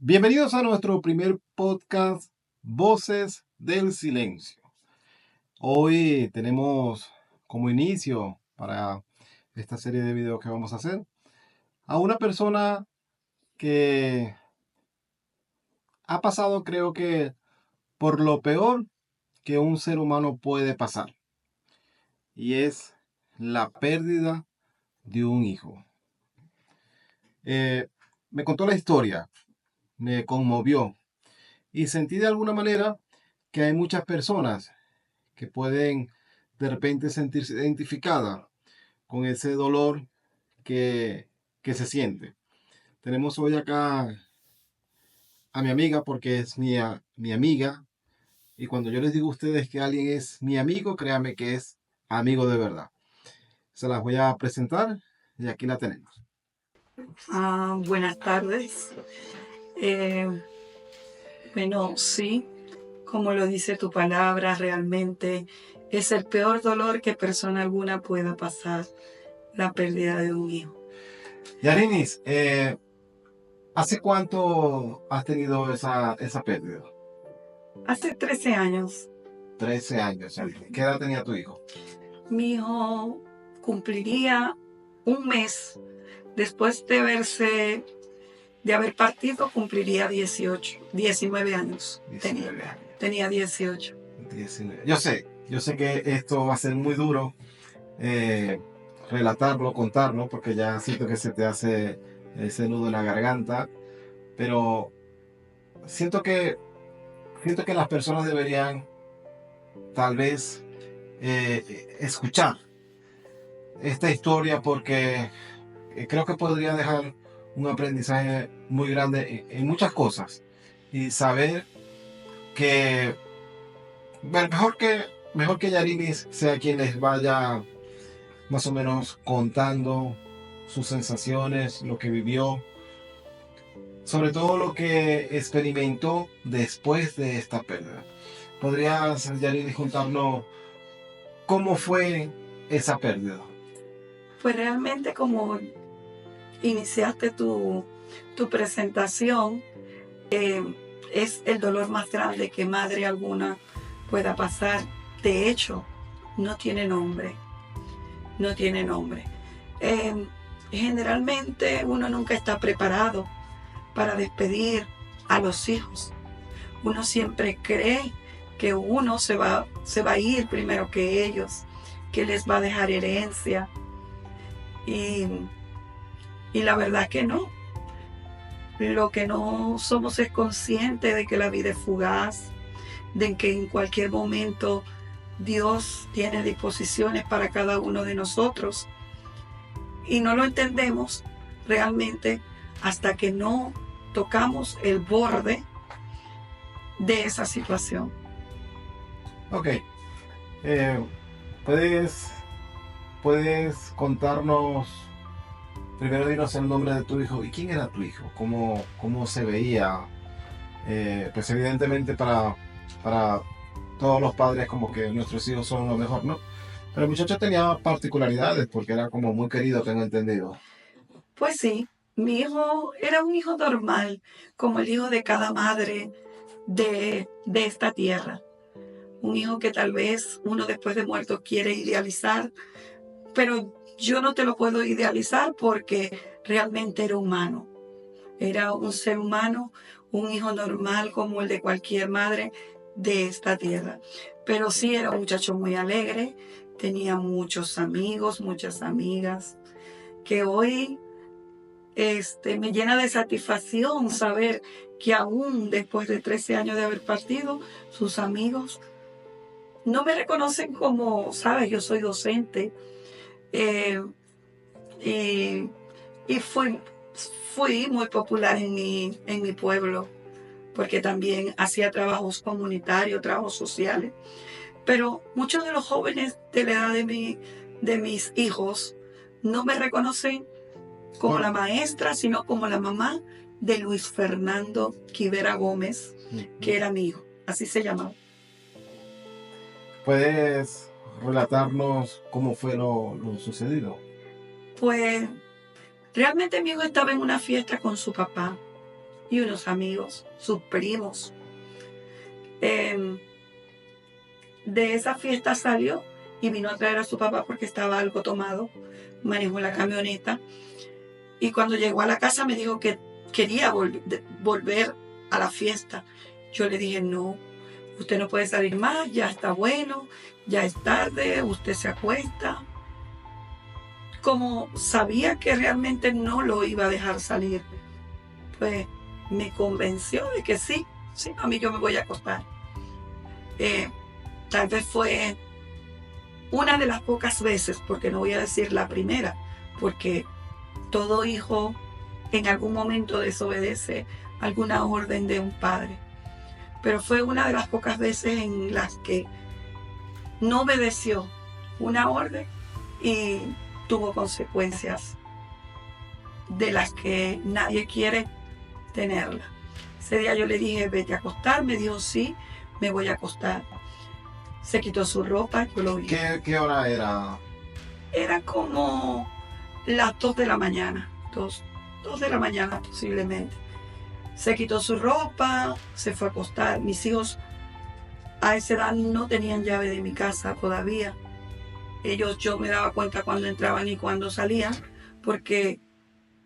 Bienvenidos a nuestro primer podcast, Voces del Silencio. Hoy tenemos como inicio para esta serie de videos que vamos a hacer a una persona que ha pasado, creo que, por lo peor que un ser humano puede pasar, y es la pérdida de un hijo. Eh, Me contó la historia, me conmovió y sentí de alguna manera que hay muchas personas que pueden de repente sentirse identificadas con ese dolor que se siente. Tenemos hoy acá a mi amiga porque es mi amiga, y cuando yo les digo a ustedes que alguien es mi amigo, créanme que es amigo de verdad. Se las voy a presentar y aquí la tenemos. Buenas tardes. Eh, bueno, sí, como lo dice tu palabra, realmente es el peor dolor que persona alguna pueda pasar, la pérdida de un hijo. Yarinis, ¿hace cuánto has tenido esa pérdida? Hace 13 años, 13 años, Yarinis. ¿Qué edad tenía tu hijo? mi hijo cumpliría un mes después de haber partido, cumpliría 19 años. 19 años. Tenía 18. 19. Yo sé que esto va a ser muy duro, eh, relatarlo, contarlo, porque ya siento que se te hace ese nudo en la garganta, pero siento que, siento que las personas deberían tal vez escuchar esta historia, porque creo que podría dejar un aprendizaje muy grande en muchas cosas, y saber que, bueno, mejor que Yarinis sea quien les vaya más o menos contando sus sensaciones, lo que vivió, sobre todo lo que experimentó después de esta pérdida. ¿Podrías, Yarili, contarnos cómo fue esa pérdida? Pues realmente como iniciaste tu presentación, es el dolor más grande que madre alguna pueda pasar. De hecho, no tiene nombre, no tiene nombre. Eh, Generalmente uno nunca está preparado para despedir a los hijos. Uno siempre cree que uno se va a ir primero que ellos, que les va a dejar herencia. Y, y la verdad que no. Lo que no somos es conscientes de que la vida es fugaz, de que en cualquier momento Dios tiene disposiciones para cada uno de nosotros. Y no lo entendemos realmente hasta que no tocamos el borde de esa situación. Ok, eh, ¿puedes, puedes contarnos, primero dinos el nombre de tu hijo y quién era tu hijo, cómo se veía? Pues evidentemente para todos los padres como que nuestros hijos son lo mejor, ¿no? Pero el muchacho tenía particularidades porque era como muy querido, tengo entendido. Pues sí, mi hijo era un hijo normal, como el hijo de cada madre de esta tierra. Un hijo que tal vez uno después de muerto quiere idealizar, pero yo no te lo puedo idealizar porque realmente era humano. Era un ser humano, un hijo normal como el de cualquier madre de esta tierra. Pero sí era un muchacho muy alegre, tenía muchos amigos, muchas amigas, que hoy me llena de satisfacción saber que aún después de 13 años de haber partido, sus amigos no me reconocen como, sabes, yo soy docente, eh, y, y fui muy popular en mi pueblo, porque también hacía trabajos comunitarios, trabajos sociales. Pero muchos de los jóvenes de la edad de mis hijos no me reconocen como la maestra, sino como la mamá de Luis Fernando Quivera Gómez, que era mi hijo, así se llamaba. ¿Puedes relatarnos cómo fue lo sucedido? Pues realmente mi hijo estaba en una fiesta con su papá. y unos amigos, sus primos. De esa fiesta salió y vino a traer a su papá porque estaba algo tomado, manejó la camioneta y cuando llegó a la casa me dijo que quería volver a la fiesta. Yo le dije, no, usted no puede salir más, ya está bueno, ya es tarde, usted se acuesta. Como sabía que realmente no lo iba a dejar salir, pues me convenció de que sí, mami, yo me voy a acostar. Tal vez fue una de las pocas veces, porque no voy a decir la primera, porque todo hijo en algún momento desobedece alguna orden de un padre. Pero fue una de las pocas veces en las que no obedeció una orden y tuvo consecuencias de las que nadie quiere tenerla. Ese día yo le dije, vete a acostar, me dijo, sí, me voy a acostar. Se quitó su ropa, yo lo vi. ¿Qué hora era? Era como las 2 de la mañana, 2 de la mañana posiblemente. Se quitó su ropa, se fue a acostar. Mis hijos a esa edad no tenían llave de mi casa todavía. Yo me daba cuenta cuando entraban y cuando salían, porque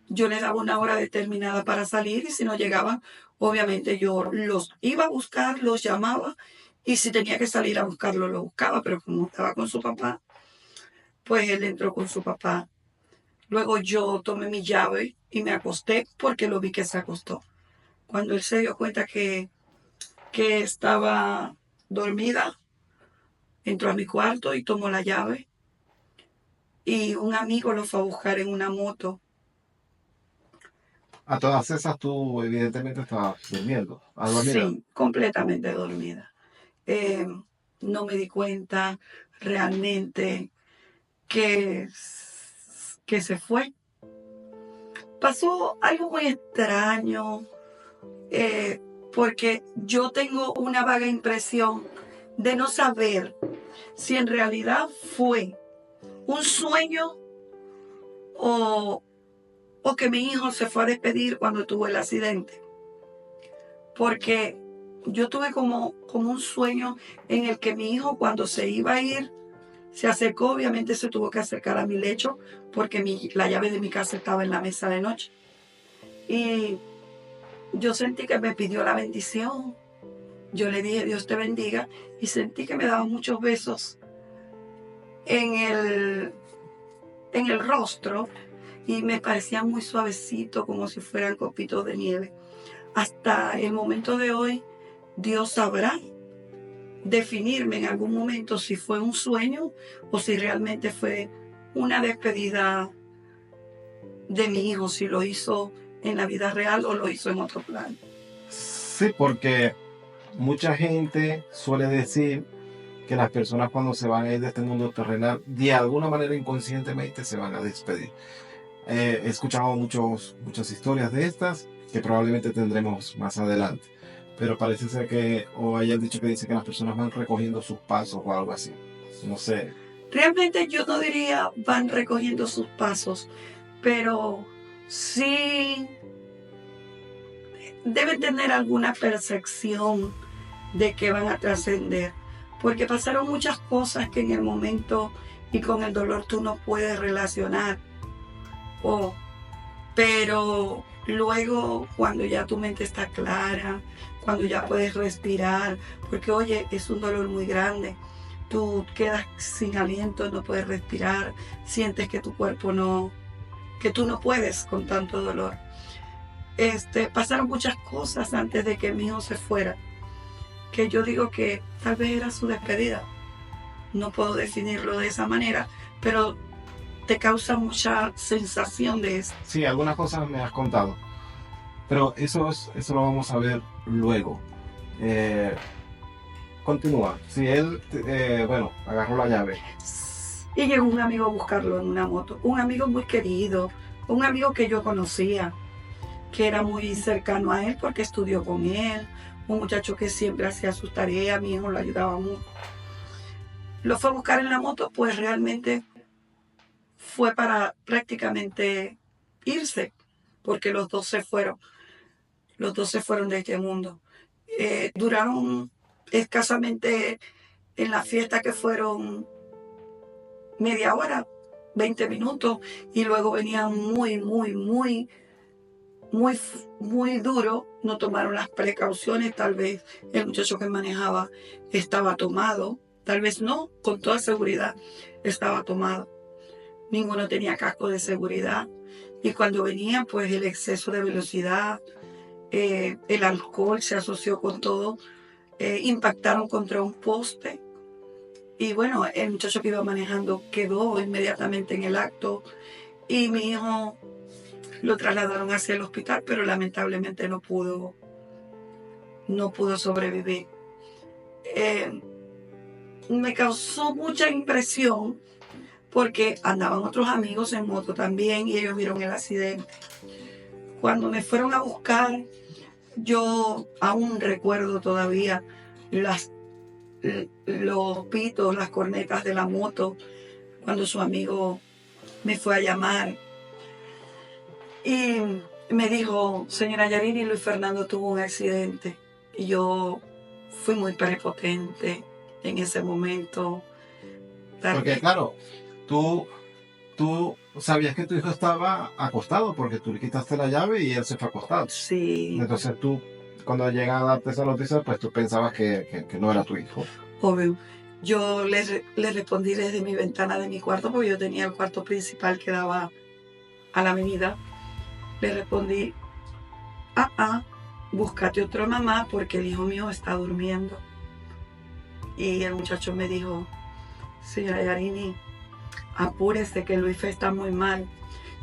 yo les daba una hora determinada para salir y si no llegaban, obviamente yo los iba a buscar, los llamaba y si tenía que salir a buscarlo, lo buscaba, pero como estaba con su papá, pues él entró con su papá. Luego yo tomé mi llave y me acosté porque lo vi que se acostó. Cuando él se dio cuenta que estaba dormida, entró a mi cuarto y tomó la llave y un amigo lo fue a buscar en una moto. A todas esas tú evidentemente estabas durmiendo. Sí, completamente dormida. No me di cuenta realmente que se fue. Pasó algo muy extraño, porque yo tengo una vaga impresión de no saber si en realidad fue un sueño o que mi hijo se fue a despedir cuando tuvo el accidente. Porque yo tuve como un sueño en el que mi hijo cuando se iba a ir, se acercó, obviamente se tuvo que acercar a mi lecho porque la llave de mi casa estaba en la mesa de noche. Y yo sentí que me pidió la bendición. Yo le dije, Dios te bendiga, y sentí que me daba muchos besos en el rostro y me parecía muy suavecito, como si fueran copitos de nieve. Hasta el momento de hoy, Dios sabrá definirme en algún momento si fue un sueño o si realmente fue una despedida de mi hijo, si lo hizo en la vida real o lo hizo en otro plan. Sí, porque mucha gente suele decir que las personas cuando se van a ir de este mundo terrenal, de alguna manera inconscientemente se van a despedir. He escuchado muchas historias de estas que probablemente tendremos más adelante, pero parece ser que, o hayan dicho que dice que las personas van recogiendo sus pasos o algo así, no sé. Realmente yo no diría van recogiendo sus pasos, pero sí deben tener alguna percepción de que van a trascender, porque pasaron muchas cosas que en el momento y con el dolor tú no puedes relacionar. Pero luego cuando ya tu mente está clara, cuando ya puedes respirar, porque oye, es un dolor muy grande, tú quedas sin aliento, no puedes respirar, sientes que tu cuerpo que tú no puedes con tanto dolor. Pasaron muchas cosas antes de que mi hijo se fuera, que yo digo que tal vez era su despedida. No puedo definirlo de esa manera, pero te causa mucha sensación de eso. Sí, algunas cosas me has contado, pero eso lo vamos a ver luego. Continúa. Si él, agarró la llave. Y llegó un amigo a buscarlo en una moto, un amigo muy querido, un amigo que yo conocía, que era muy cercano a él porque estudió con él, un muchacho que siempre hacía sus tareas, mi hijo lo ayudaba mucho. Lo fue a buscar en la moto, pues realmente fue para prácticamente irse, porque los dos se fueron. Los dos se fueron de este mundo. Duraron escasamente en la fiesta, que fueron media hora, 20 minutos, y luego venían muy duro. No tomaron las precauciones. Tal vez el muchacho que manejaba estaba tomado, tal vez no, con toda seguridad estaba tomado. Ninguno tenía casco de seguridad. Y cuando venía, pues el exceso de velocidad, el alcohol se asoció con todo, impactaron contra un poste. Y bueno, el muchacho que iba manejando quedó inmediatamente en el acto, y mi hijo lo trasladaron hacia el hospital, pero lamentablemente no pudo sobrevivir. Me causó mucha impresión porque andaban otros amigos en moto también y ellos vieron el accidente. Cuando me fueron a buscar, yo aún recuerdo todavía los pitos, las cornetas de la moto, cuando su amigo me fue a llamar y me dijo: señora Yarini, Luis Fernando tuvo un accidente. Y yo fui muy prepotente en ese momento. Porque claro, tú sabías que tu hijo estaba acostado porque tú le quitaste la llave y él se fue acostado. Sí. Entonces tú, cuando llega a darte esa noticia, pues tú pensabas que no era tu hijo. Obvio. Yo le respondí desde mi ventana de mi cuarto, porque yo tenía el cuarto principal que daba a la avenida. Le respondí: búscate otra mamá porque el hijo mío está durmiendo. Y el muchacho me dijo: señora Yarini, apúrese que Luis está muy mal.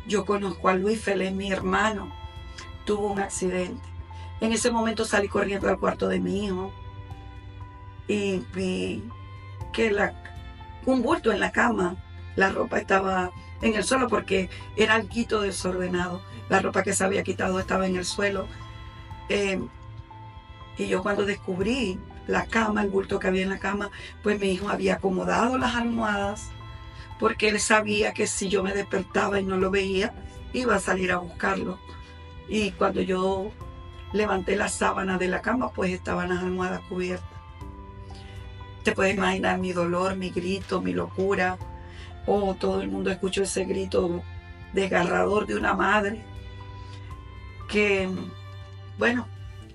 Yo conozco a Luis, él es mi hermano. Tuvo un accidente. En ese momento salí corriendo al cuarto de mi hijo y vi que un bulto en la cama. La ropa estaba en el suelo porque era algo desordenado. La ropa que se había quitado estaba en el suelo. Y yo, cuando descubrí la cama, el bulto que había en la cama, pues mi hijo había acomodado las almohadas, porque él sabía que si yo me despertaba y no lo veía, iba a salir a buscarlo. Y cuando yo levanté la sábana de la cama, pues estaban las almohadas cubiertas. Te puedes imaginar mi dolor, mi grito, mi locura. Todo el mundo escuchó ese grito desgarrador de una madre que, bueno,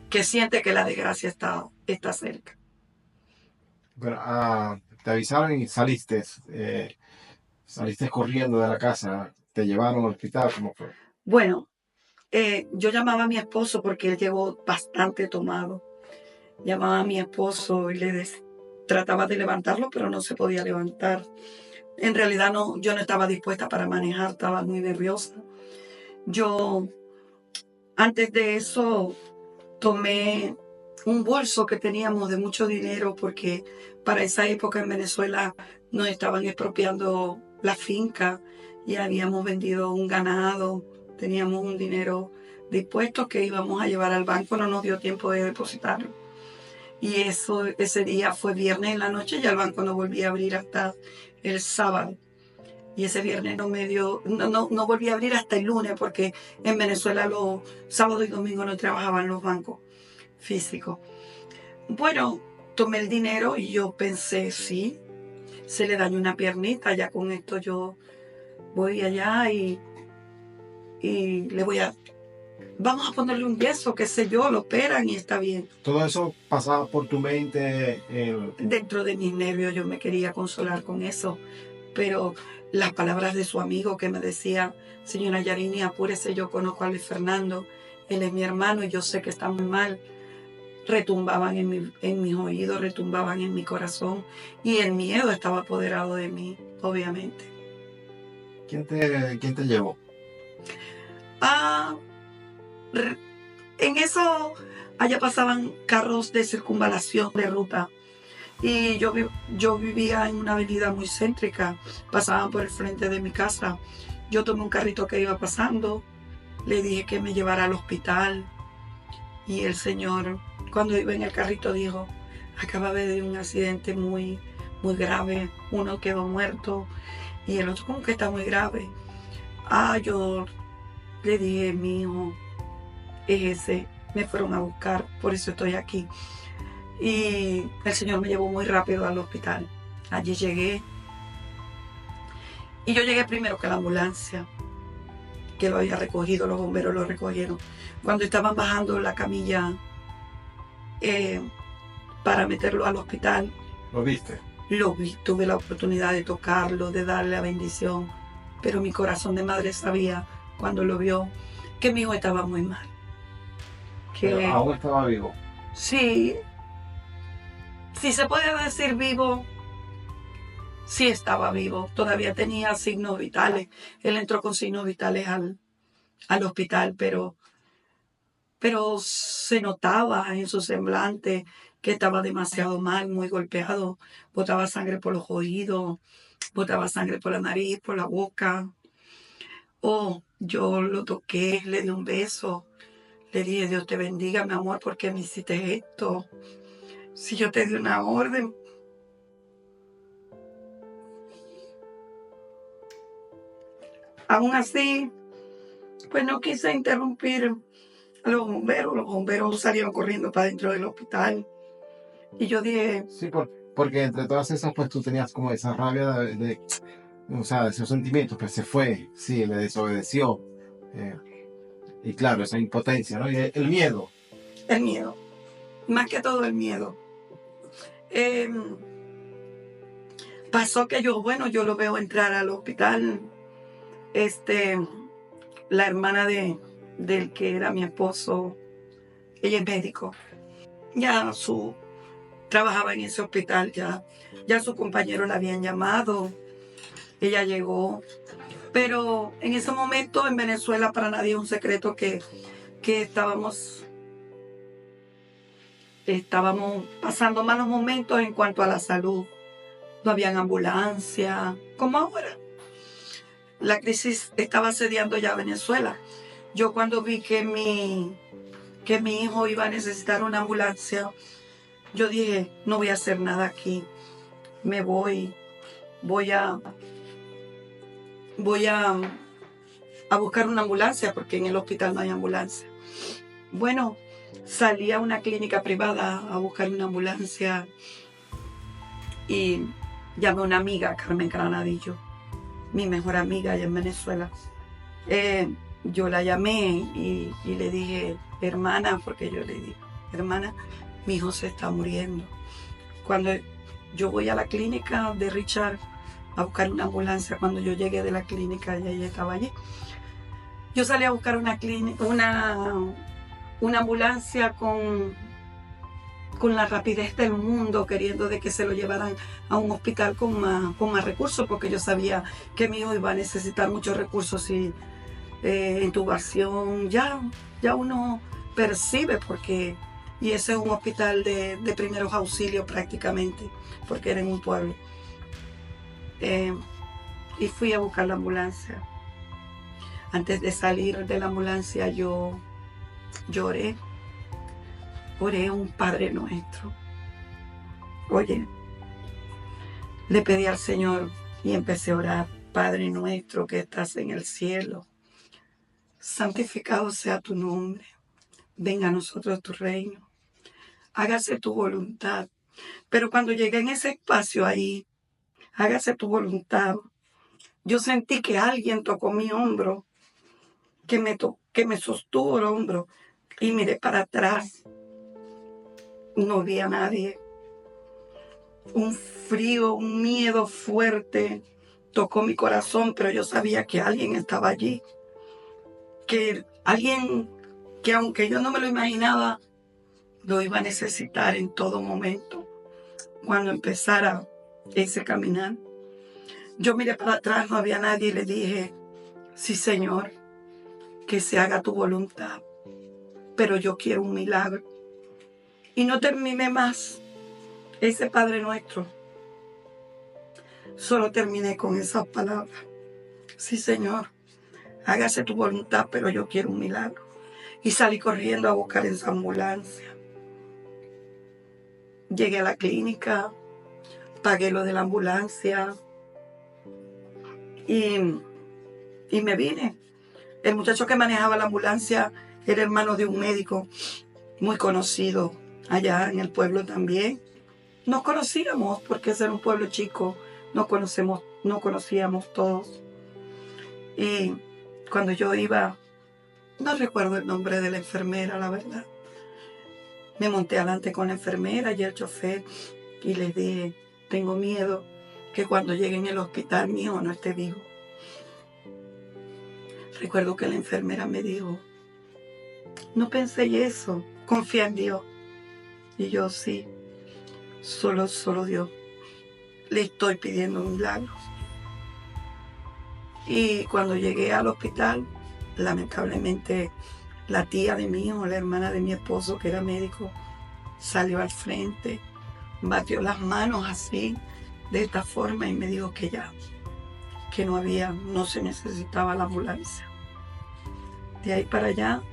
que siente que la desgracia está cerca. Bueno, te avisaron y saliste corriendo de la casa, te llevaron al hospital, ¿cómo fue? Bueno, yo llamaba a mi esposo porque él llegó bastante tomado. Llamaba a mi esposo y trataba de levantarlo, pero no se podía levantar. En realidad yo no estaba dispuesta para manejar, estaba muy nerviosa. Yo, antes de eso, tomé un bolso que teníamos de mucho dinero, porque para esa época en Venezuela nos estaban expropiando la finca y habíamos vendido un ganado. Teníamos un dinero de impuestos que íbamos a llevar al banco, no nos dio tiempo de depositarlo. Y ese día fue viernes en la noche y el banco no volvía a abrir hasta el sábado. Y ese viernes no volví a abrir hasta el lunes, porque en Venezuela los sábados y domingos no trabajaban los bancos físicos. Bueno, tomé el dinero y yo pensé: sí, se le dañó una piernita, ya con esto yo voy allá y vamos a ponerle un yeso, qué sé yo, lo operan y está bien. Todo eso pasaba por tu mente. Dentro de mis nervios yo me quería consolar con eso, pero las palabras de su amigo que me decía: señora Yarini, apúrese, yo conozco a Luis Fernando, él es mi hermano y yo sé que está muy mal, retumbaban en mis oídos, retumbaban en mi corazón, y el miedo estaba apoderado de mí, obviamente. ¿Quién te llevó? En eso, allá pasaban carros de circunvalación de ruta, y yo vivía en una avenida muy céntrica, pasaban por el frente de mi casa. Yo tomé un carrito que iba pasando, le dije que me llevara al hospital, y el señor, cuando iba en el carrito, dijo: acaba de haber un accidente muy grave, uno quedó muerto y el otro como que está muy grave. Yo le dije: mi hijo es ese. me fueron a buscar, por eso estoy aquí. Y el Señor me llevó muy rápido al hospital. Allí llegué. Y yo llegué primero que la ambulancia, que lo había recogido, los bomberos lo recogieron. Cuando estaban bajando la camilla para meterlo al hospital. ¿Lo viste? Lo vi, tuve la oportunidad de tocarlo, de darle la bendición, pero mi corazón de madre sabía, cuando lo vio, que mi hijo estaba muy mal. Pero aún estaba vivo. Sí, si se puede decir vivo, sí estaba vivo, todavía tenía signos vitales. Él entró con signos vitales al hospital, pero se notaba en su semblante que estaba demasiado mal, muy golpeado, botaba sangre por los oídos, botaba sangre por la nariz, por la boca. Oh, yo lo toqué, le di un beso, le dije, Dios te bendiga, mi amor, ¿por qué me hiciste esto? Si yo te di una orden. Aún así, pues no quise interrumpir a los bomberos salieron corriendo para dentro del hospital. Y yo dije... Sí, porque entre todas esas, pues tú tenías como esa rabia o sea, de esos sentimientos, pues se fue, sí, le desobedeció. Y claro, esa impotencia, ¿no? Y el miedo. El miedo, más que todo el miedo. Pasó que yo lo veo entrar al hospital, la hermana del que era mi esposo, ella es médico, ya trabajaba en ese hospital, ya sus compañeros la habían llamado, ella llegó, pero en ese momento en Venezuela para nadie es un secreto que estábamos pasando malos momentos en cuanto a la salud. No habían ambulancia, como ahora. La crisis estaba asediando ya Venezuela. Yo cuando vi que mi hijo iba a necesitar una ambulancia, yo dije, no voy a hacer nada aquí. Me voy a buscar una ambulancia porque en el hospital no hay ambulancia. Bueno, salí a una clínica privada a buscar una ambulancia y llamé a una amiga, Carmen Granadillo, mi mejor amiga allá en Venezuela. Yo la llamé y le dije, hermana, porque yo le digo, hermana, mi hijo se está muriendo. Cuando yo voy a la clínica de Richard a buscar una ambulancia, cuando yo llegué de la clínica, ella estaba allí. Yo salí a buscar una ambulancia con la rapidez del mundo, queriendo de que se lo llevaran a un hospital con más recursos, porque yo sabía que mi hijo iba a necesitar muchos recursos y intubación, ya uno percibe y ese es un hospital de primeros auxilios prácticamente, porque era en un pueblo. Y fui a buscar la ambulancia. Antes de salir de la ambulancia yo oré un Padre Nuestro. Oye, le pedí al Señor y empecé a orar, Padre Nuestro que estás en el cielo, santificado sea tu nombre, venga a nosotros tu reino, hágase tu voluntad. Pero cuando llegué en ese espacio ahí, hágase tu voluntad, yo sentí que alguien tocó mi hombro, que me sostuvo el hombro, y miré para atrás. No vi a nadie. Un frío, un miedo fuerte tocó mi corazón, pero yo sabía que alguien estaba allí. Que alguien que aunque yo no me lo imaginaba, lo iba a necesitar en todo momento. Cuando empezara ese caminar, yo miré para atrás, no había nadie y le dije, sí, Señor, que se haga tu voluntad, pero yo quiero un milagro. Y no terminé más ese Padre Nuestro. Solo terminé con esas palabras. Sí, Señor, hágase tu voluntad, pero yo quiero un milagro. Y salí corriendo a buscar esa ambulancia. Llegué a la clínica, pagué lo de la ambulancia y me vine. El muchacho que manejaba la ambulancia era hermano de un médico muy conocido allá en el pueblo también. Nos conocíamos porque ese era un pueblo chico, nos conocíamos todos. Y cuando yo iba, no recuerdo el nombre de la enfermera, la verdad. Me monté adelante con la enfermera y el chofer y les dije, tengo miedo que cuando llegue en el hospital mi hijo no esté vivo. Recuerdo que la enfermera me dijo, no pensé eso, confía en Dios. Y yo sí, solo Dios. Le estoy pidiendo milagros. Y cuando llegué al hospital, lamentablemente la tía de mi hijo, la hermana de mi esposo, que era médico, salió al frente, batió las manos así, de esta forma, y me dijo que ya, que no se necesitaba la ambulancia. De ahí para allá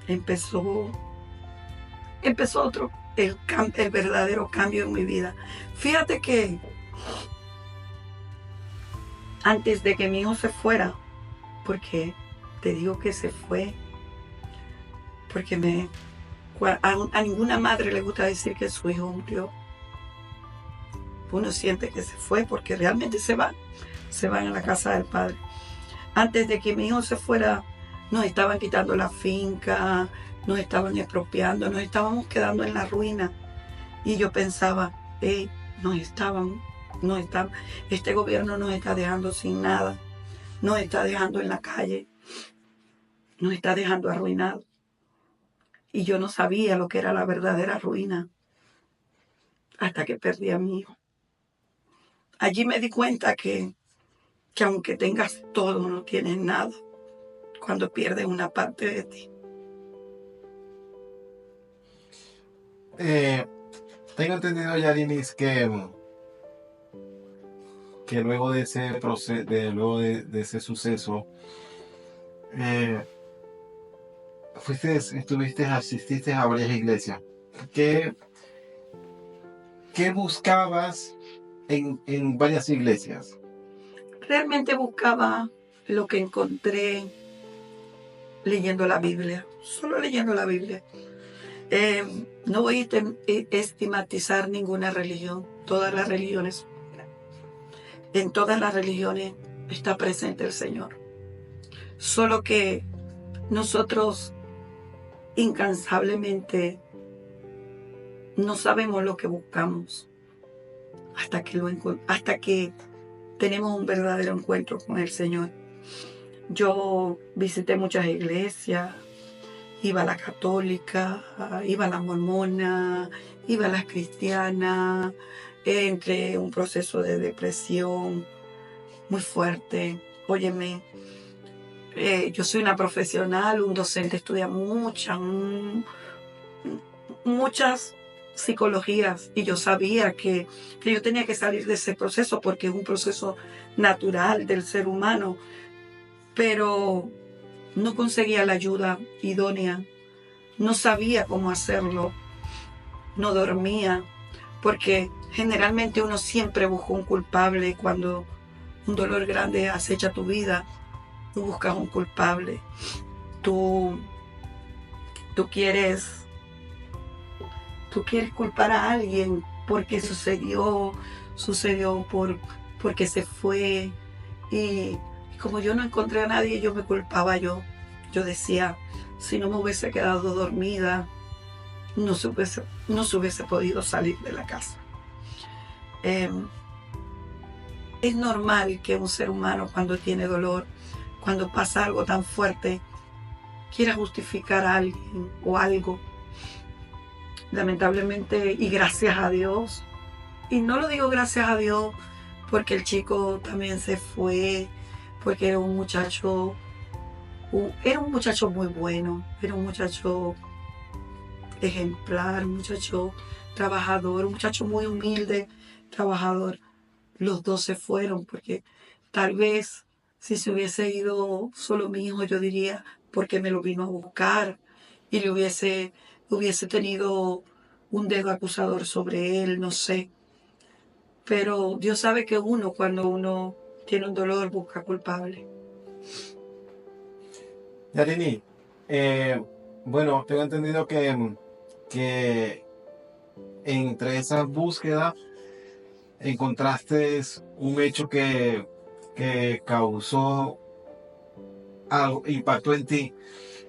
empezó el verdadero cambio en mi vida. Fíjate que antes de que mi hijo se fuera, porque te digo que se fue, porque a ninguna madre le gusta decir que su hijo murió. Uno siente que se fue porque realmente se van a la casa del padre. Antes de que mi hijo se fuera, nos estaban quitando la finca, nos estaban expropiando, nos estábamos quedando en la ruina. Y yo pensaba, hey, este gobierno nos está dejando sin nada, nos está dejando en la calle, nos está dejando arruinados. Y yo no sabía lo que era la verdadera ruina hasta que perdí a mi hijo. Allí me di cuenta que aunque tengas todo, no tienes nada cuando pierdes una parte de ti. Tengo entendido, Yarinis, que luego de ese proceso, de ese suceso, asististe a varias iglesias. ¿Qué, qué buscabas en varias iglesias? Realmente buscaba lo que encontré leyendo la Biblia, solo leyendo la Biblia. No voy a estigmatizar ninguna religión, todas las religiones. En todas las religiones está presente el Señor. Solo que nosotros incansablemente no sabemos lo que buscamos hasta que tenemos un verdadero encuentro con el Señor. Yo visité muchas iglesias, iba a la católica, iba a la mormona, iba a las cristianas, entré en un proceso de depresión muy fuerte. Óyeme, yo soy una profesional, un docente, estudia muchas psicologías y yo sabía que yo tenía que salir de ese proceso porque es un proceso natural del ser humano, pero no conseguía la ayuda idónea, no sabía cómo hacerlo, no dormía, porque generalmente uno siempre busca un culpable. Cuando un dolor grande acecha tu vida, tú buscas un culpable, tú quieres culpar a alguien porque sucedió porque se fue. Y como yo no encontré a nadie, yo me culpaba yo. Yo decía, si no me hubiese quedado dormida, no se hubiese podido salir de la casa. Es normal que un ser humano cuando tiene dolor, cuando pasa algo tan fuerte, quiera justificar a alguien o algo. Lamentablemente, y gracias a Dios, y no lo digo gracias a Dios porque el chico también se fue, porque era un muchacho muy bueno, era un muchacho ejemplar, un muchacho trabajador, un muchacho muy humilde, trabajador. Los dos se fueron porque tal vez si se hubiese ido solo mi hijo, yo diría, porque me lo vino a buscar y le hubiese tenido un dedo acusador sobre él, no sé. Pero Dios sabe que cuando uno tiene un dolor, busca culpable. Yarini, Bueno, tengo entendido que entre esas búsquedas encontraste un hecho que causó algo, impactó en ti,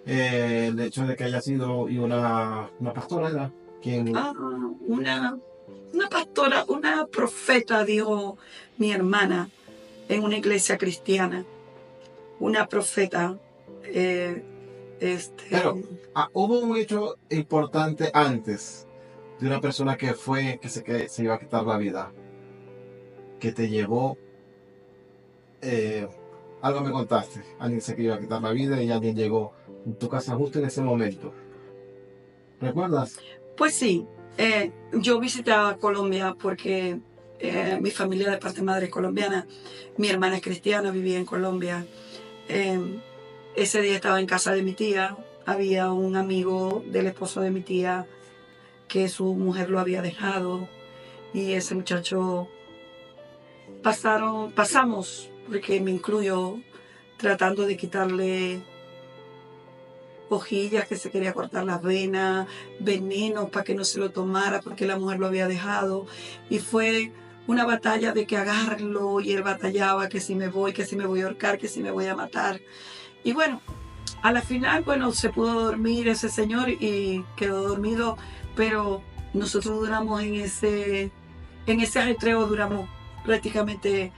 el hecho de que haya sido y una pastora, ¿verdad? Quien, Ah, una pastora, una profeta, dijo mi hermana, en una iglesia cristiana. Una profeta. eh, pero este, hubo un hecho importante antes de una persona que se iba a quitar la vida, que te llevó, eh, algo me contaste, alguien se que iba a quitar la vida y alguien llegó en tu casa justo en ese momento. ¿Recuerdas? pues sí, yo visitaba Colombia porque mi familia de parte madre es colombiana, mi hermana es cristiana, vivía en Colombia. Eh, Ese día estaba en casa de mi tía, había un amigo del esposo de mi tía que su mujer lo había dejado y ese muchacho pasamos, porque me incluyo, tratando de quitarle hojillas, que se quería cortar las venas, veneno para que no se lo tomara porque la mujer lo había dejado. Y fue una batalla de que agarrarlo y él batallaba, que si me voy, que si me voy a ahorcar, que si me voy a matar. Y bueno, a la final, bueno, se pudo dormir ese señor y quedó dormido, pero nosotros duramos en ese ajetreo, duramos prácticamente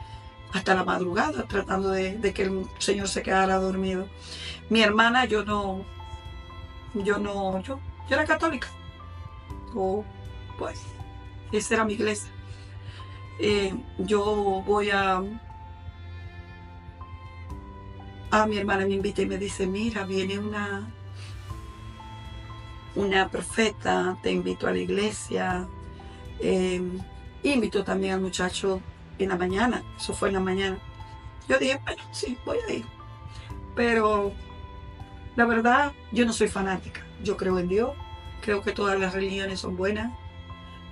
hasta la madrugada tratando de que el señor se quedara dormido. Mi hermana, yo era católica. O, pues, esa era mi iglesia. Yo voy a mi hermana me invita y me dice, mira, viene una profeta, te invito a la iglesia. Eh, Invitó también al muchacho en la mañana, eso fue en la mañana. Yo dije, bueno, sí, voy a ir. Pero la verdad, yo no soy fanática. Yo creo en Dios, creo que todas las religiones son buenas.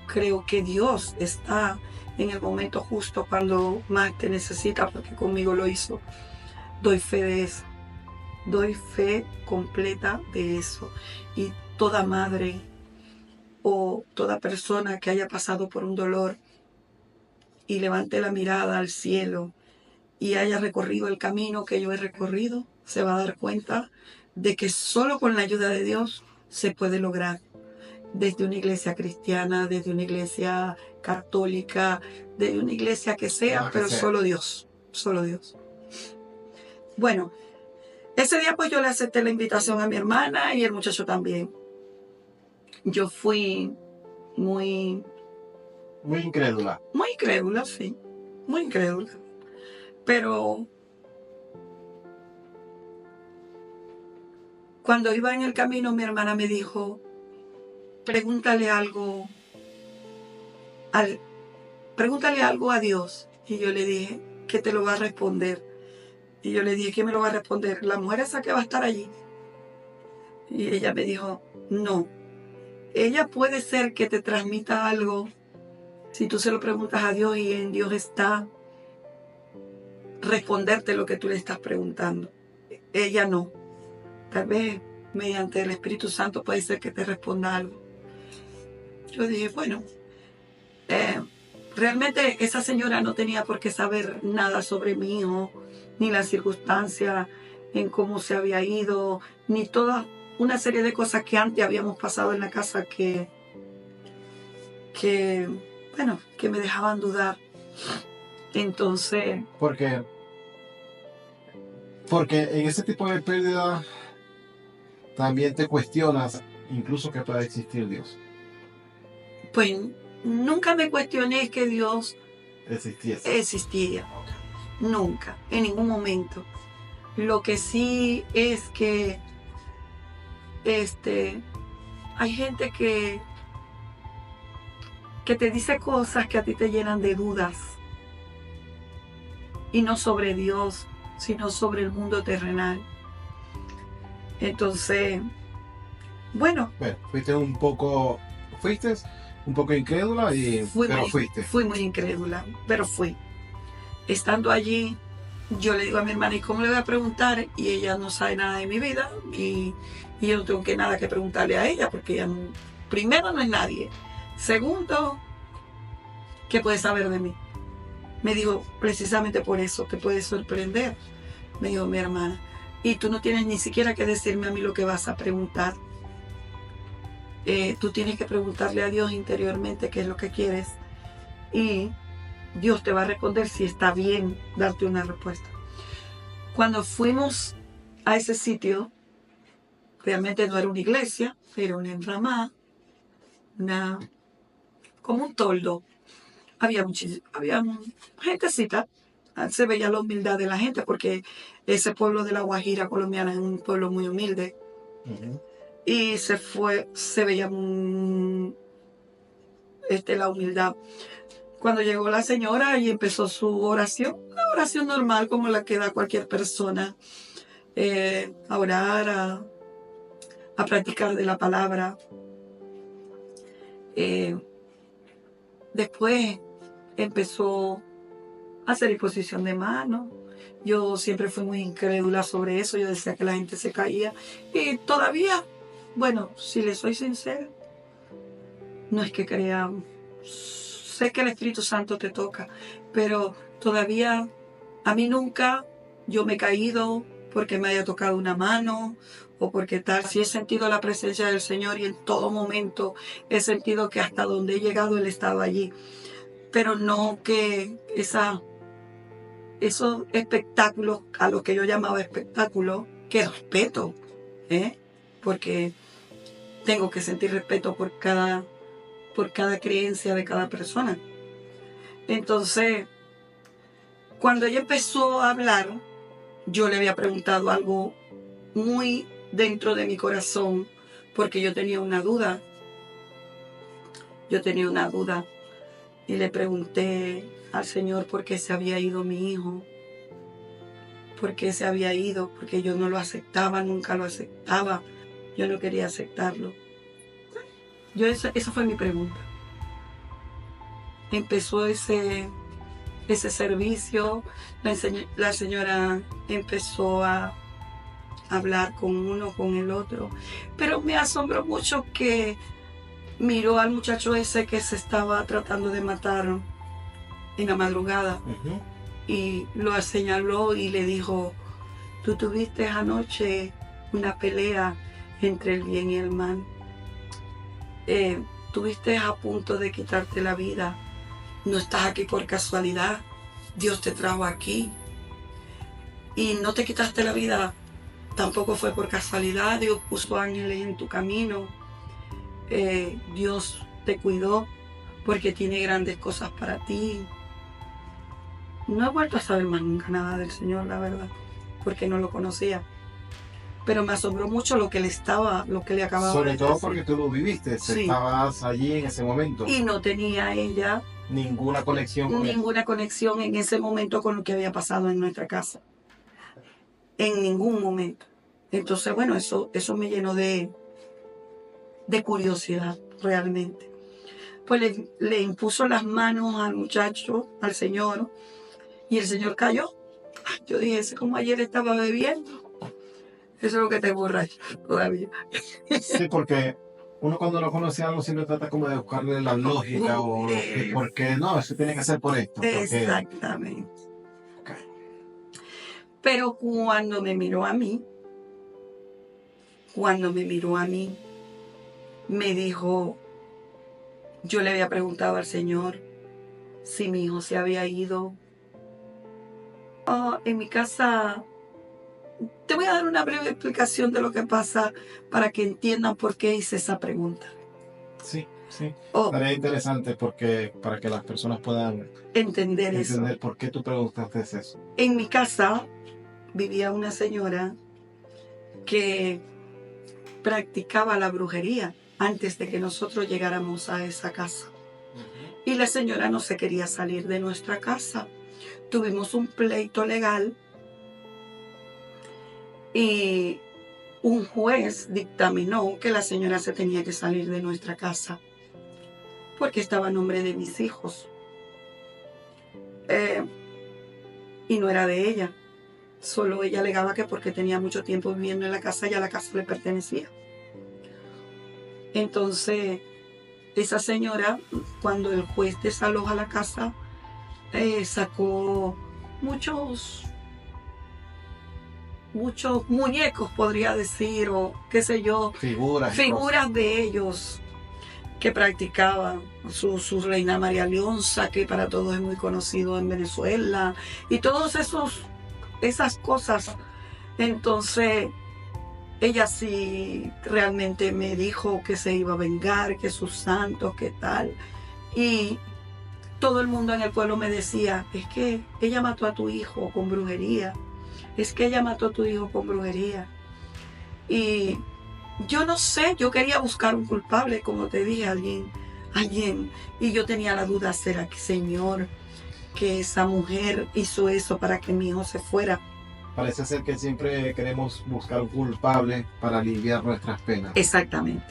Creo que Dios está en el momento justo cuando más te necesita, porque conmigo lo hizo. Doy fe de eso. Doy fe completa de eso. Y toda madre o toda persona que haya pasado por un dolor y levante la mirada al cielo y haya recorrido el camino que yo he recorrido, se va a dar cuenta de que solo con la ayuda de Dios se puede lograr. Desde una iglesia cristiana, desde una iglesia católica, desde una iglesia que sea, pero solo Dios, solo Dios. Bueno, ese día pues yo le acepté la invitación a mi hermana y el muchacho también. Yo fui muy Incrédula. muy incrédula, sí, muy incrédula. Pero cuando iba en el camino, mi hermana me dijo, pregúntale algo al, pregúntale algo a Dios. Y yo le dije, ¿qué te lo va a responder? Y yo le dije, ¿qué me lo va a responder? La mujer esa que va a estar allí. Y ella me dijo, no, ella puede ser que te transmita algo si tú se lo preguntas a Dios y en Dios está responderte lo que tú le estás preguntando. Ella no. Tal vez mediante el Espíritu Santo puede ser que te responda algo. Yo dije, bueno, realmente esa señora no tenía por qué saber nada sobre mi hijo, ni las circunstancias en cómo se había ido, ni toda una serie de cosas que antes habíamos pasado en la casa bueno, que me dejaban dudar. Entonces, Porque en ese tipo de pérdida también te cuestionas incluso que pueda existir Dios. pues nunca me cuestioné que Dios existía. Nunca, en ningún momento. Lo que sí es que hay gente que te dice cosas que a ti te llenan de dudas. Y no sobre Dios, sino sobre el mundo terrenal. Entonces, bueno. Fuiste un poco incrédula, pero fuiste. Fui muy incrédula, pero fui. Estando allí, yo le digo a mi hermana, ¿y cómo le voy a preguntar? Y ella no sabe nada de mi vida y yo no tengo nada que preguntarle a ella porque ella primero no es nadie. Segundo, ¿qué puede saber de mí? Me dijo, precisamente por eso te puede sorprender, me dijo mi hermana. Y tú no tienes ni siquiera que decirme a mí lo que vas a preguntar. Tú tienes que preguntarle a Dios interiormente qué es lo que quieres y Dios te va a responder si está bien darte una respuesta. Cuando fuimos a ese sitio, realmente no era una iglesia, era una enramada, como un toldo. Había gentecita, se veía la humildad de la gente porque ese pueblo de La Guajira colombiana es un pueblo muy humilde. Y se veía la humildad. Cuando llegó la señora y empezó su oración, una oración normal como la que da cualquier persona, a orar, a practicar de la palabra. Después empezó a hacer imposición de manos. Yo siempre fui muy incrédula sobre eso, yo decía que la gente se caía. Y todavía, bueno, si le soy sincera, no es que crea, sé que el Espíritu Santo te toca, pero todavía a mí nunca yo me he caído porque me haya tocado una mano o porque tal. Sí he sentido la presencia del Señor y en todo momento he sentido que hasta donde he llegado Él estaba allí. Pero no que esos espectáculos, a los que yo llamaba espectáculos, que respeto, porque tengo que sentir respeto por cada creencia de cada persona. Entonces, cuando ella empezó a hablar, yo le había preguntado algo muy dentro de mi corazón, porque yo tenía una duda. Y le pregunté al Señor por qué se había ido mi hijo. ¿Por qué se había ido? Porque yo no lo aceptaba, nunca lo aceptaba. Yo no quería aceptarlo. Esa fue mi pregunta. Empezó ese servicio, la señora empezó a hablar con uno, con el otro, pero me asombró mucho que miró al muchacho ese que se estaba tratando de matar en la madrugada y lo señaló y le dijo, tú tuviste anoche una pelea entre el bien y el mal, tuviste a punto de quitarte la vida. No estás aquí por casualidad, Dios te trajo aquí. Y no te quitaste la vida, tampoco fue por casualidad, Dios puso ángeles en tu camino. Dios te cuidó porque tiene grandes cosas para ti. No he vuelto a saber más nunca nada del Señor, la verdad, porque no lo conocía. Pero me asombró mucho lo que le acababa Sobre de decir. Sobre todo porque tú lo viviste, sí. Estabas allí en ese momento. Y no tenía ella ninguna conexión en ese momento con lo que había pasado en nuestra casa. En ningún momento. Entonces, bueno, eso me llenó de curiosidad, realmente. Pues le impuso las manos al muchacho, al Señor, y el Señor cayó. Yo dije, ese como ayer estaba bebiendo. Eso es lo que te borracho todavía. Sí, porque uno cuando no conoce algo siempre trata como de buscarle la lógica o porque no, eso tiene que ser por esto. Exactamente. Okay. Pero cuando me miró a mí, me dijo, yo le había preguntado al Señor si mi hijo se había ido. En mi casa, te voy a dar una breve explicación de lo que pasa para que entiendan por qué hice esa pregunta. Sí. Sería interesante porque para que las personas puedan entender eso. Por qué tú preguntaste eso. En mi casa vivía una señora que practicaba la brujería antes de que nosotros llegáramos a esa casa. Y la señora no se quería salir de nuestra casa. Tuvimos un pleito legal y un juez dictaminó que la señora se tenía que salir de nuestra casa porque estaba a nombre de mis hijos. y no era de ella. Solo ella alegaba que porque tenía mucho tiempo viviendo en la casa, ya la casa le pertenecía. Entonces, esa señora, cuando el juez desaloja la casa, sacó muchos muñecos, podría decir, o qué sé yo, figuras de ellos que practicaban. Su reina María Leonza, que para todos es muy conocido en Venezuela, y todas esas cosas. Entonces, ella sí realmente me dijo que se iba a vengar, que sus santos, que tal. Y todo el mundo en el pueblo me decía, es que ella mató a tu hijo con brujería. Es que ella mató a tu hijo con brujería. Y yo no sé, yo quería buscar un culpable, como te dije, alguien. Y yo tenía la duda, ¿será que Señor, que esa mujer hizo eso para que mi hijo se fuera? Parece ser que siempre queremos buscar un culpable para aliviar nuestras penas. Exactamente.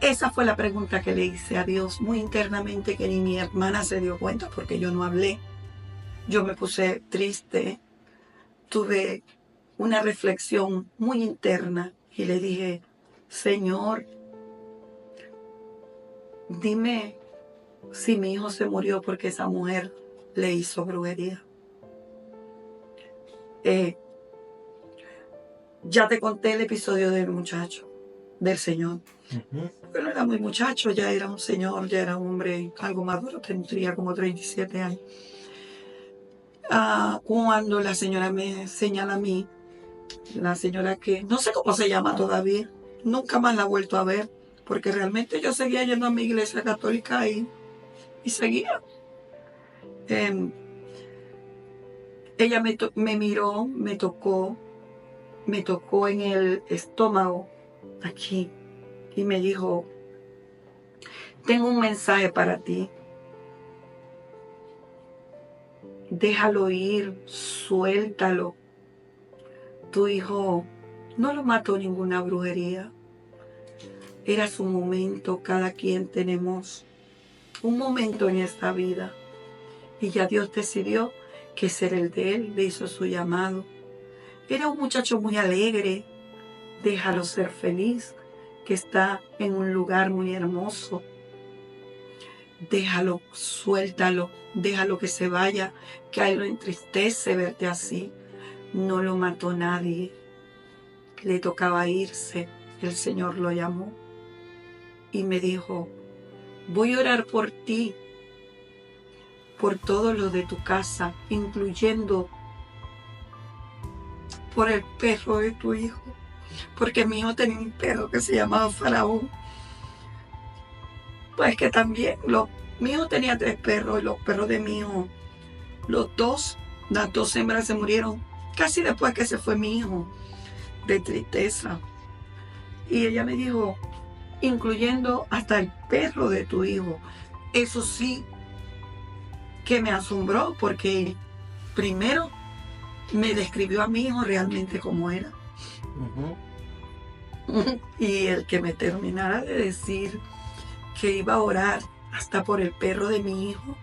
Esa fue la pregunta que le hice a Dios muy internamente, que ni mi hermana se dio cuenta porque yo no hablé. Yo me puse triste, tuve una reflexión muy interna y le dije, Señor, dime si mi hijo se murió porque esa mujer le hizo brujería. Ya te conté el episodio del muchacho, del señor. Porque no era muy muchacho, ya era un señor, ya era un hombre algo maduro, tendría como 37 años. Cuando la señora me señala a mí, la señora que no sé cómo se llama todavía, nunca más la he vuelto a ver, porque realmente yo seguía yendo a mi iglesia católica y seguía. Ella me miró, me tocó en el estómago, aquí, y me dijo, tengo un mensaje para ti. Déjalo ir, suéltalo. Tu hijo no lo mató ninguna brujería. Era su momento, cada quien tenemos un momento en esta vida. Y ya Dios decidió que ser el de él, le hizo su llamado. Era un muchacho muy alegre. Déjalo ser feliz, que está en un lugar muy hermoso. Déjalo, suéltalo, déjalo que se vaya, que a él lo entristece verte así. No lo mató nadie. Le tocaba irse. El Señor lo llamó y me dijo, voy a orar por ti, por todo lo de tu casa, incluyendo por el perro de tu hijo, porque mi hijo tenía un perro que se llamaba Faraón. Pues que también mi hijo tenía 3 perros y los perros de mi hijo, las 2 hembras se murieron casi después que se fue mi hijo, de tristeza. Y ella me dijo, incluyendo hasta el perro de tu hijo. Eso sí que me asombró, porque primero me describió a mi hijo realmente como era. Y el que me terminara de decir que iba a orar hasta por el perro de mi hijo,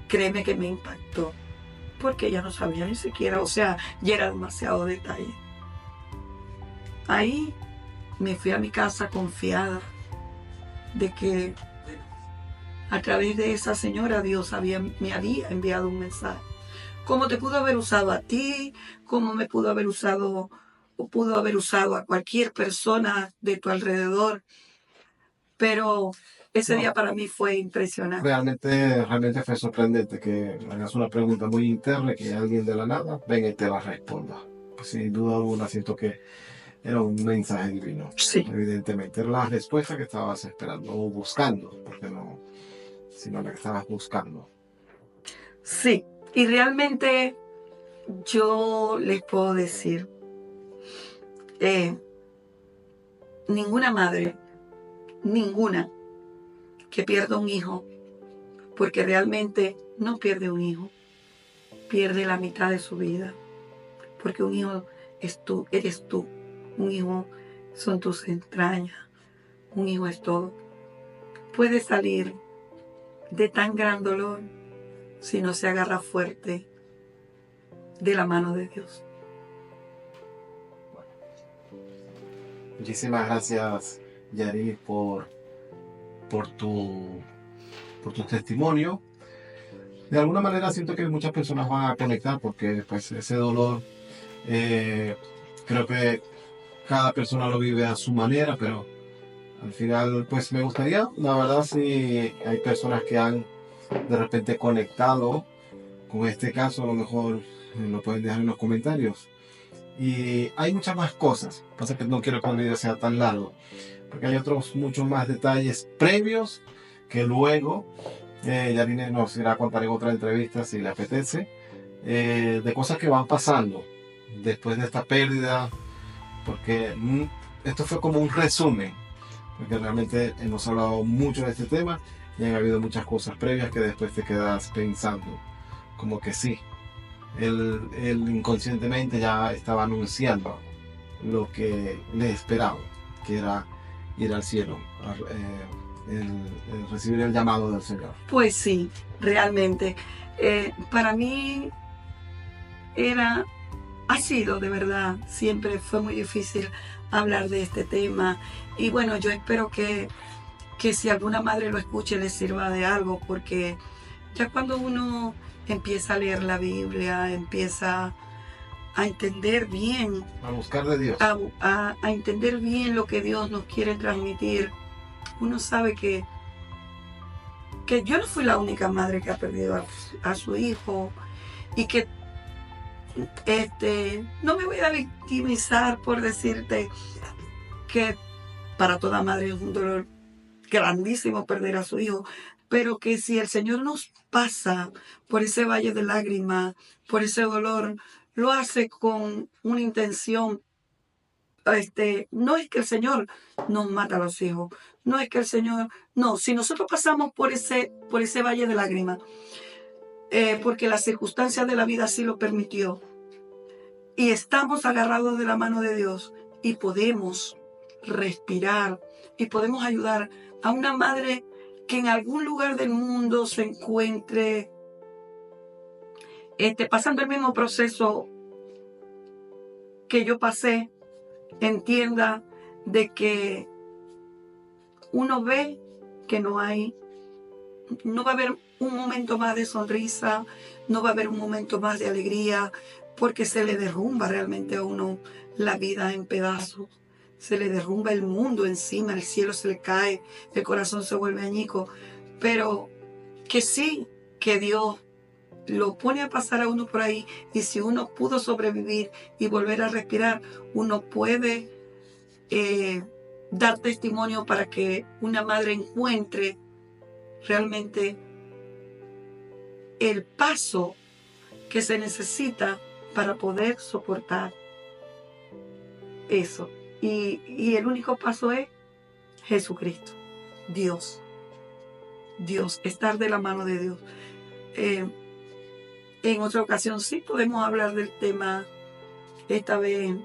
créeme que me impactó, porque ella no sabía ni siquiera, o sea, ya era demasiado detalle. Ahí me fui a mi casa confiada de que a través de esa señora Dios me había enviado un mensaje. Como te pudo haber usado a ti, como me pudo haber usado, o pudo haber usado a cualquier persona de tu alrededor. Pero ese día para mí fue impresionante. Realmente fue sorprendente que hagas una pregunta muy interna y que alguien de la nada venga y te la responda. Pues sin duda alguna siento que era un mensaje divino. Sí. Evidentemente, era la respuesta que estabas esperando o buscando, porque no, sino la que estabas buscando. Sí, y realmente yo les puedo decir, ninguna madre, ninguna que pierda un hijo, porque realmente no pierde un hijo, pierde la mitad de su vida, porque un hijo eres tú, un hijo son tus entrañas, un hijo es todo. Puede salir de tan gran dolor si no se agarra fuerte de la mano de Dios. Muchísimas gracias, Yari, por tu testimonio. De alguna manera siento que muchas personas van a conectar porque pues, ese dolor creo que cada persona lo vive a su manera, pero al final pues me gustaría, la verdad, si hay personas que han de repente conectado con este caso, a lo mejor lo pueden dejar en los comentarios. Y hay muchas más cosas, pasa que no quiero que el video sea tan largo, porque hay otros muchos más detalles previos que luego Yarine nos irá a contar en otra entrevista si le apetece, de cosas que van pasando después de esta pérdida, porque esto fue como un resumen, porque realmente hemos hablado mucho de este tema y han habido muchas cosas previas que después te quedas pensando, como que sí, él inconscientemente ya estaba anunciando lo que le esperaba, que era ir al cielo, el recibir el llamado del Señor. Pues sí, realmente. Para mí ha sido de verdad, siempre fue muy difícil hablar de este tema. Y bueno, yo espero que si alguna madre lo escuche les sirva de algo, porque ya cuando uno empieza a leer la Biblia, empieza a entender bien, A buscar de Dios. a entender bien lo que Dios nos quiere transmitir, uno sabe que yo no fui la única madre que ha perdido a su hijo, y que no me voy a victimizar por decirte que para toda madre es un dolor grandísimo perder a su hijo, pero que si el Señor nos pasa por ese valle de lágrimas, por ese dolor, lo hace con una intención. No es que el Señor nos mata a los hijos, no es que el Señor, no, si nosotros pasamos por ese valle de lágrimas, porque las circunstancias de la vida así lo permitió, y estamos agarrados de la mano de Dios y podemos respirar y podemos ayudar a una madre que en algún lugar del mundo se encuentre pasando el mismo proceso que yo pasé, entienda de que uno ve que no va a haber un momento más de sonrisa, no va a haber un momento más de alegría, porque se le derrumba realmente a uno la vida en pedazos, se le derrumba el mundo encima, el cielo se le cae, el corazón se vuelve añico, pero que sí, que Dios lo pone a pasar a uno por ahí, y si uno pudo sobrevivir y volver a respirar, uno puede dar testimonio para que una madre encuentre realmente el paso que se necesita para poder soportar eso. Y el único paso es Jesucristo, Dios, estar de la mano de Dios. En otra ocasión sí podemos hablar del tema. Esta vez,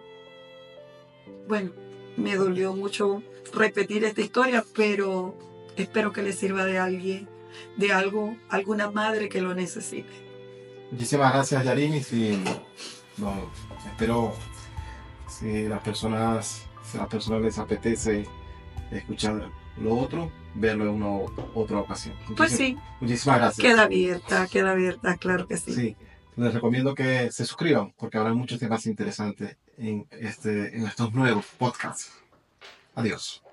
bueno, me dolió mucho repetir esta historia, pero espero que le sirva de alguien, de algo, alguna madre que lo necesite. Muchísimas gracias, Yarini. Espero si las personas les apetece escuchar lo otro, verlo en otra ocasión. Pues sí. Muchísimas gracias. Queda abierta, claro que sí. Sí, les recomiendo que se suscriban porque habrá muchos temas interesantes en estos nuevos podcasts. Adiós.